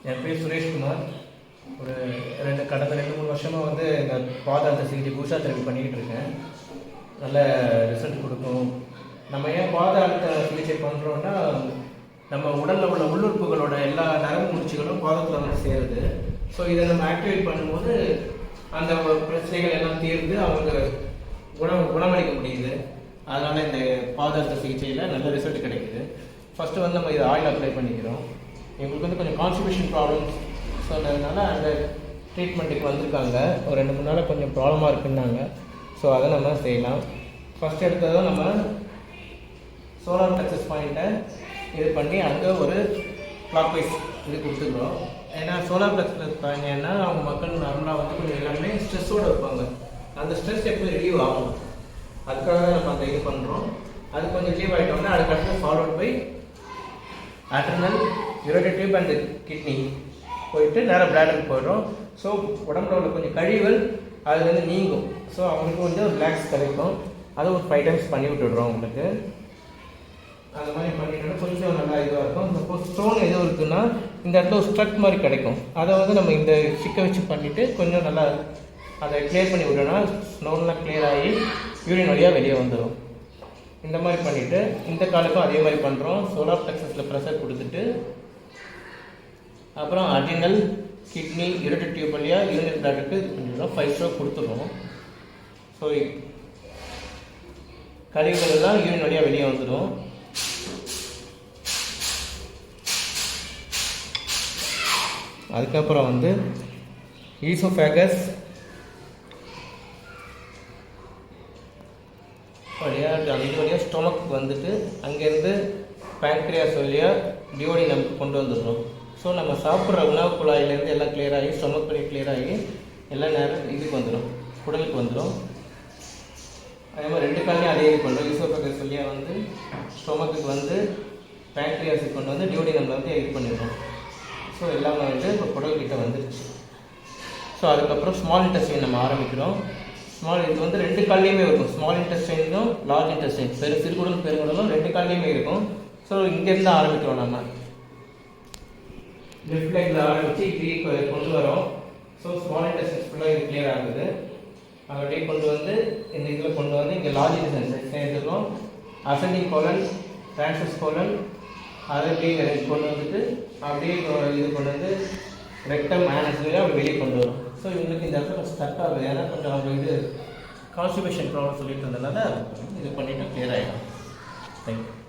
என் பேர் சுரேஷ்குமார். ஒரு கடந்த 2-3 வருஷமாக வந்து இந்த பாதாள சிகிச்சை பூஷா தெரப்பி பண்ணிக்கிட்டு இருக்கேன். நல்ல ரிசல்ட் கொடுக்கும். நம்ம ஏன் பாதாள சிகிச்சை பண்ணுறோன்னா, நம்ம உடலில் உள்ள உள்ளுறுப்புகளோட எல்லா நரம்பு முடிச்சுகளும் பாதத்தில் வந்து சேருது. ஸோ இதை நம்ம ஆக்டிவேட் பண்ணும்போது அந்த பிரச்சனைகள் எல்லாம் தீர்ந்து அவங்க குணமளிக்க முடியுது. அதனால் இந்த பாதாள சிகிச்சையில் நல்ல ரிசல்ட் கிடைக்குது. ஃபஸ்ட்டு வந்து நம்ம இதை ஆயில் அப்ளை பண்ணிக்கிறோம். எங்களுக்கு வந்து கொஞ்சம் கான்ஸ்டிபேஷன் ப்ராப்ளம்ஸ் சொன்னதுனால அந்த ட்ரீட்மெண்ட்டுக்கு வந்திருக்காங்க. ஒரு 2-3 நாள் கொஞ்சம் ப்ராப்ளமாக இருக்குன்னாங்க. ஸோ அதை நம்ம செய்யலாம். ஃபஸ்ட் எடுத்ததும் நம்ம சோலார் பிளெக்ஸஸ் பாயிண்ட்டை இது பண்ணி அங்கே ஒரு கிளாக் வைஸ் இது கொடுத்துக்கிறோம். ஏன்னா சோலார் பிளெக்ஸஸ் பாயிண்ட்னா அவங்க மக்கள் நார்மலாக வந்து கொஞ்சம் எல்லாருமே ஸ்ட்ரெஸ்ஸோடு இருப்பாங்க. அந்த ஸ்ட்ரெஸ் எப்போ ரிலீவ் ஆகும், அதுக்காக தான் நம்ம அந்த இது பண்ணுறோம். அது கொஞ்சம் ரிலீவ் ஆகிட்டோம்னா அதுக்கடுத்து ஃபாலோட் பை ஆட்டர்னல் யூரோட்டேட்டிவ் அண்ட் கிட்னி போயிட்டு நேராக பிளாடருக்கு போயிடும். ஸோ உடம்புல உள்ள கொஞ்சம் கழிவுகள் அது வந்து நீங்கும். ஸோ அவங்களுக்கு வந்து ஒரு ரிலாக்ஸ் கிடைக்கும். அதை ஒரு 5 டைம்ஸ் பண்ணி விட்டுடுறோம் உங்களுக்கு. அந்த மாதிரி பண்ணிட்டோம்னா கொஞ்சம் நல்லா இதுவாக இருக்கும். சப்போஸ் ஸ்டோன் எதுவும் இருக்குன்னா இந்த இடத்துல ஒரு ஸ்ட்ரக் மாதிரி கிடைக்கும். அதை வந்து நம்ம இந்த சிக்க வச்சு பண்ணிவிட்டு கொஞ்சம் நல்லா அதை கிளியர் பண்ணி விட்டோம்னா ஸ்டோன்லாம் கிளியர் ஆகி யூரின் வழியாக வெளியே வந்துடும். இந்த மாதிரி பண்ணிவிட்டு இந்த காலுக்கும் அதே மாதிரி பண்ணுறோம். சோலார் பிளெக்ஸஸில் ப்ரெஷர் கொடுத்துட்டு அப்புறம் அட்ரினல் கிட்னி யூரோட்டேட்டிவ் டியூப் வழியாக யூரினரி பிளாடருக்கு இது பண்ணிடுறோம். 5 ஸ்ட்ரோக் கொடுத்துருவோம். ஸோ கழிவுகள் எல்லாம் யூரின் வழியாக வெளியே வந்துடும். அதுக்கப்புறம் வந்து ஈசோஃபேகஸ் வழியாக அந்த இது வழியாக ஸ்டொமக்கு வந்துட்டு அங்கேருந்து பேங்க்ரியாஸ் வழியாக டியோடினம்க்கு கொண்டு வந்துடுறோம். ஸோ நம்ம சாப்பிட்ற உணவு குழாயிலேருந்து எல்லாம் கிளியர் ஆகி ஸ்டொமக் பண்ணி கிளியர் ஆகி எல்லா நேரம் இதுக்கு வந்துடும், குடலுக்கு வந்துடும். அதே மாதிரி 2 காலையும் அதே இது பண்ணுறோம். ஈசோஃபேகஸ் வழியாக வந்து ஸ்டொமக்குக்கு வந்து பேங்க்ரியாஸுக்கு கொண்டு வந்து டியோடினமில் வந்து இது பண்ணிடுறோம். ஸோ எல்லாமே வந்து இப்போ குடல்கிட்ட வந்துடுச்சு. ஸோ அதுக்கப்புறம் ஸ்மால் இன்டெஸ்டைன் நம்ம ஆரம்பிக்கிறோம். இது வந்து 2 கால்லையுமே இருக்கும். ஸ்மால் இன்டெஸ்டைனும் லார்ஜ் இன்டெஸ்டைன் சிறுகுடல் பெருங்குடலும் 2 கால்லையுமே இருக்கும். ஸோ இங்கேருந்து ஆரம்பிக்கிறோம். நம்ம லெஃப்ட் லெக்கில் ஆரம்பித்து இப்படி கொண்டு வரோம். ஸோ ஸ்மால் இன்டெஸ்டைன்ஸ் ஃபுல்லாக இது கிளியர் ஆகுது. அப்படியே கொண்டு வந்து இந்த இதில் கொண்டு வந்து இங்கே லார்ஜ் இன்டெஸ்டைன் சேர்த்துக்கிறோம். அசெண்டிங் கோலன், டிரான்ஸ்வர்ஸ் கோலன், அதை அப்படியே கொண்டு வந்துட்டு அப்படியே இது கொண்டு வந்து ரெக்டம் ஆனஸ்லேயே அப்படி வெளியே கொண்டு வரும். ஸோ இவங்களுக்கு இந்த இடத்துல ஸ்டக் ஆகுது. ஏன்னா கொஞ்சம் அவங்க இது கான்ஸ்டிபேஷன் ப்ராப்ளம் சொல்லிட்டு இருந்ததுனால இது பண்ணிவிட்டு கிளியர் ஆகிடும். தேங்க்யூ.